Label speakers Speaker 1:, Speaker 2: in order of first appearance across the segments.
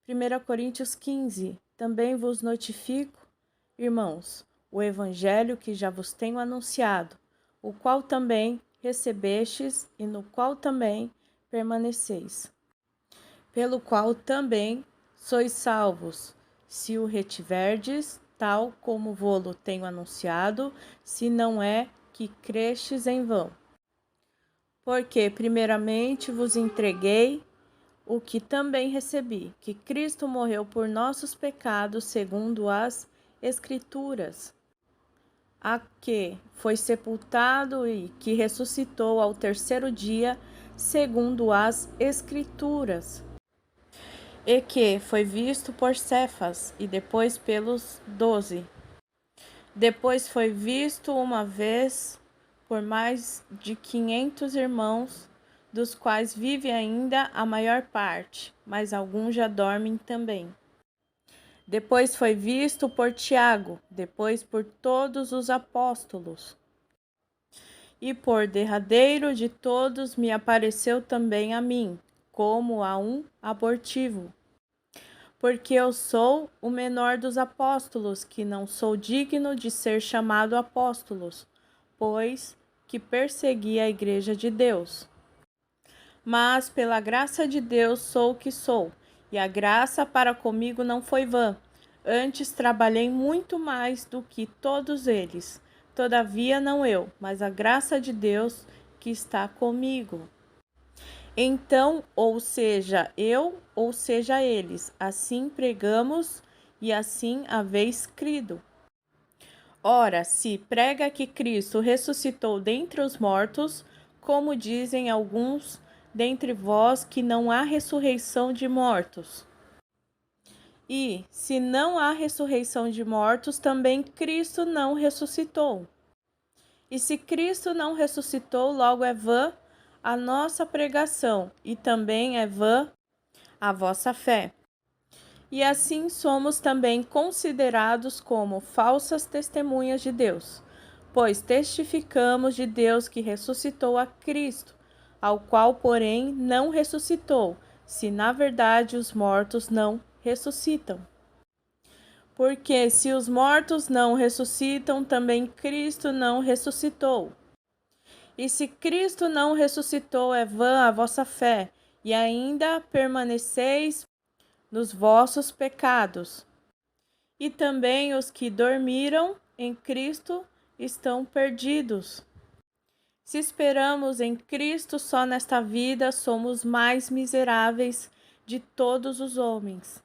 Speaker 1: 1 Coríntios 15. Também vos notifico, irmãos, o evangelho que já vos tenho anunciado, o qual também recebestes e no qual também permaneceis, pelo qual também sois salvos, se o retiverdes, tal como vô-lo tenho anunciado, se não é que crestes em vão. Porque primeiramente vos entreguei o que também recebi, que Cristo morreu por nossos pecados segundo as Escrituras, a que foi sepultado e que ressuscitou ao terceiro dia segundo as Escrituras, e que foi visto por Cefas e depois pelos 12. Depois foi visto uma vez por mais de 500 irmãos, dos quais vive ainda a maior parte, mas alguns já dormem também. Depois foi visto por Tiago, depois por todos os apóstolos. E por derradeiro de todos me apareceu também a mim, como a um abortivo. Porque eu sou o menor dos apóstolos, que não sou digno de ser chamado apóstolos, pois que persegui a igreja de Deus. Mas pela graça de Deus sou o que sou, e a graça para comigo não foi vã. Antes trabalhei muito mais do que todos eles. Todavia não eu, mas a graça de Deus que está comigo. Então, ou seja eu, ou seja eles, assim pregamos e assim haveis crido. Ora, se prega que Cristo ressuscitou dentre os mortos, como dizem alguns dentre vós que não há ressurreição de mortos. E, se não há ressurreição de mortos, também Cristo não ressuscitou. E se Cristo não ressuscitou, logo é vã a nossa pregação, e também é vã a vossa fé. E assim somos também considerados como falsas testemunhas de Deus, pois testificamos de Deus que ressuscitou a Cristo, ao qual, porém, não ressuscitou, se na verdade os mortos não ressuscitam. Porque se os mortos não ressuscitam, também Cristo não ressuscitou. E se Cristo não ressuscitou, é vã a vossa fé, e ainda permaneceis nos vossos pecados. E também os que dormiram em Cristo estão perdidos. Se esperamos em Cristo só nesta vida, somos mais miseráveis de todos os homens.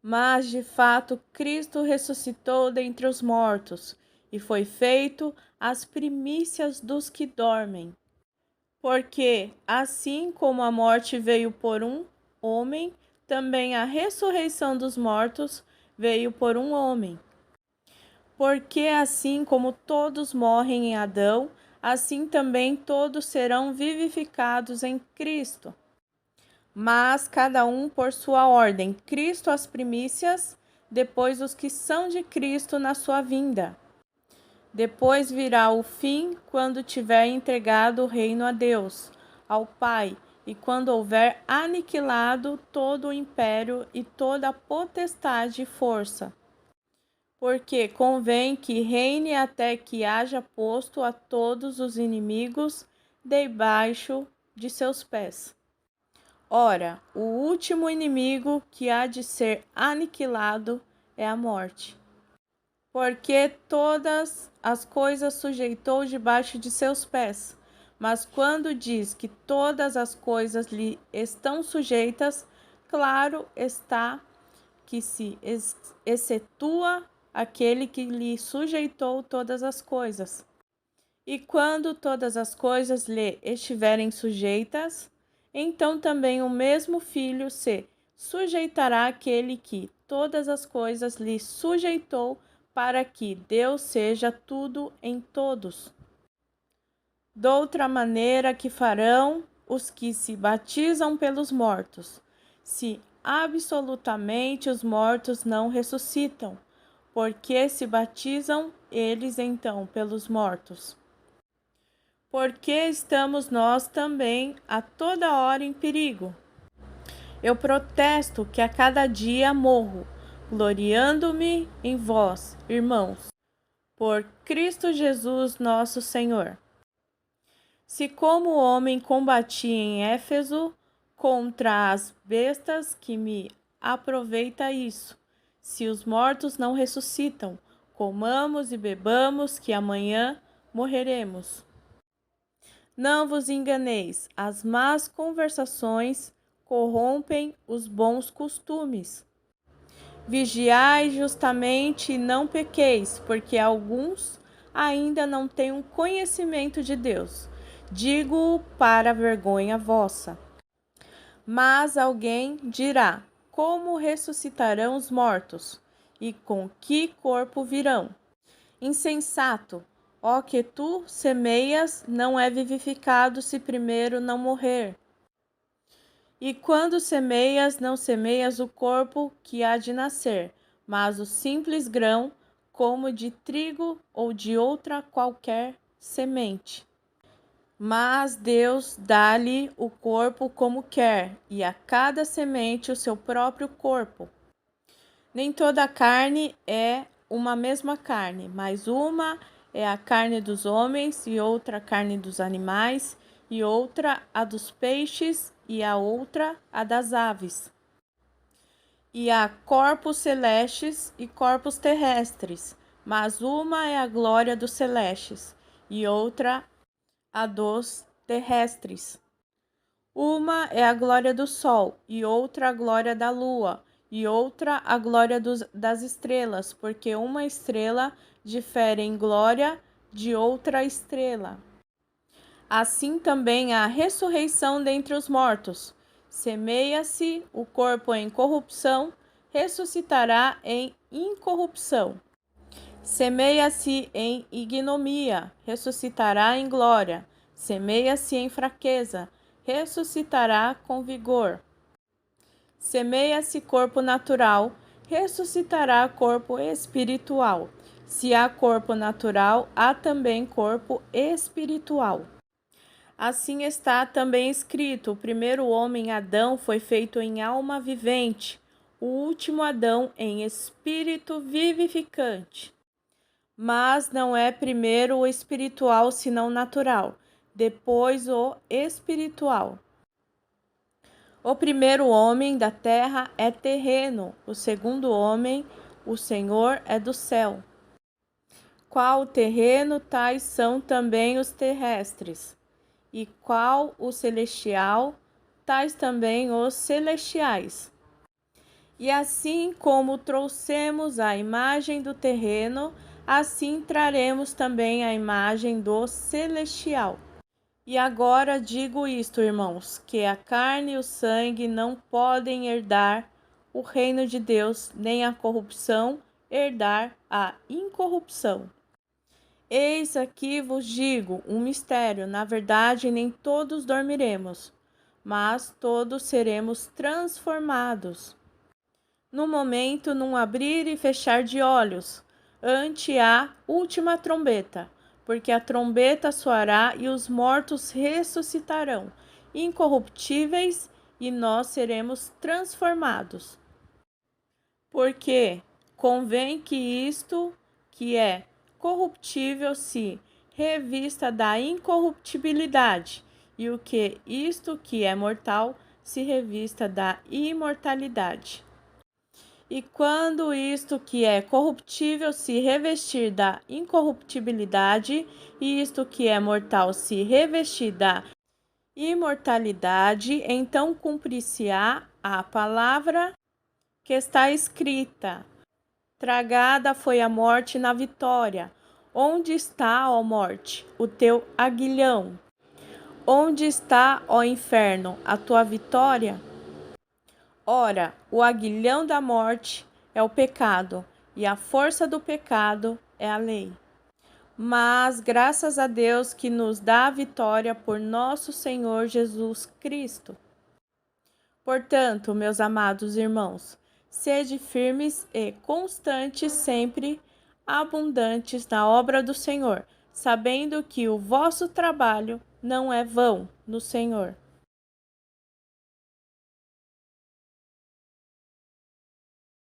Speaker 1: Mas, de fato, Cristo ressuscitou dentre os mortos e foi feito as primícias dos que dormem. Porque, assim como a morte veio por um homem, também a ressurreição dos mortos veio por um homem. Porque, assim como todos morrem em Adão, assim também todos serão vivificados em Cristo. Mas cada um por sua ordem: Cristo as primícias, depois os que são de Cristo na sua vinda. Depois virá o fim, quando tiver entregado o reino a Deus, ao Pai, e quando houver aniquilado todo o império e toda a potestade e força. Porque convém que reine até que haja posto a todos os inimigos debaixo de seus pés. Ora, o último inimigo que há de ser aniquilado é a morte. Porque todas as coisas sujeitou debaixo de seus pés. Mas quando diz que todas as coisas lhe estão sujeitas, claro está que se excetua aquele que lhe sujeitou todas as coisas. E quando todas as coisas lhe estiverem sujeitas, então também o mesmo Filho se sujeitará àquele que todas as coisas lhe sujeitou, para que Deus seja tudo em todos. Doutra maneira que farão os que se batizam pelos mortos, se absolutamente os mortos não ressuscitam, porque se batizam eles então pelos mortos. Porque estamos nós também a toda hora em perigo. Eu protesto que a cada dia morro, gloriando-me em vós, irmãos, por Cristo Jesus nosso Senhor. Se como homem combati em Éfeso contra as bestas, que me aproveita isso? Se os mortos não ressuscitam, comamos e bebamos, que amanhã morreremos. Não vos enganeis, as más conversações corrompem os bons costumes. Vigiai justamente e não pequeis, porque alguns ainda não têm um conhecimento de Deus. Digo-o para vergonha vossa. Mas alguém dirá: como ressuscitarão os mortos? E com que corpo virão? Insensato, ó que tu semeias, não é vivificado se primeiro não morrer. E quando semeias, não semeias o corpo que há de nascer, mas o simples grão, como de trigo ou de outra qualquer semente. Mas Deus dá-lhe o corpo como quer, e a cada semente o seu próprio corpo. Nem toda a carne é uma mesma carne, mas uma é a carne dos homens, e outra a carne dos animais, e outra a dos peixes, e a outra a das aves. E há corpos celestes e corpos terrestres, mas uma é a glória dos celestes, e outra a dos terrestres. Uma é a glória do sol, e outra a glória da lua, e outra a glória das estrelas, porque uma estrela difere em glória de outra estrela. Assim também a ressurreição dentre os mortos. Semeia-se o corpo em corrupção, ressuscitará em incorrupção. Semeia-se em ignomia, ressuscitará em glória. Semeia-se em fraqueza, ressuscitará com vigor. Semeia-se corpo natural, ressuscitará corpo espiritual. Se há corpo natural, há também corpo espiritual. Assim está também escrito: o primeiro homem, Adão, foi feito em alma vivente, o último Adão em espírito vivificante. Mas não é primeiro o espiritual, senão o natural, depois o espiritual. O primeiro homem da terra é terreno, o segundo homem, o Senhor, é do céu. Qual o terreno, tais são também os terrestres, e qual o celestial, tais também os celestiais. E assim como trouxemos a imagem do terreno, assim traremos também a imagem do celestial. E agora digo isto, irmãos, que a carne e o sangue não podem herdar o reino de Deus, nem a corrupção herdar a incorrupção. Eis aqui vos digo um mistério: na verdade, nem todos dormiremos, mas todos seremos transformados. No momento, num abrir e fechar de olhos, ante a última trombeta, porque a trombeta soará e os mortos ressuscitarão, incorruptíveis, e nós seremos transformados. Porque convém que isto, que é corruptível, se revista da incorruptibilidade, e o que isto que é mortal se revista da imortalidade. E quando isto que é corruptível se revestir da incorruptibilidade, e isto que é mortal se revestir da imortalidade, então cumprir-se-á a palavra que está escrita: tragada foi a morte na vitória. Onde está, ó morte, o teu aguilhão? Onde está, ó inferno, a tua vitória? Ora, o aguilhão da morte é o pecado, e a força do pecado é a lei. Mas graças a Deus que nos dá a vitória por nosso Senhor Jesus Cristo. Portanto, meus amados irmãos, sede firmes e constantes sempre, abundantes na obra do Senhor, sabendo que o vosso trabalho não é vão no Senhor.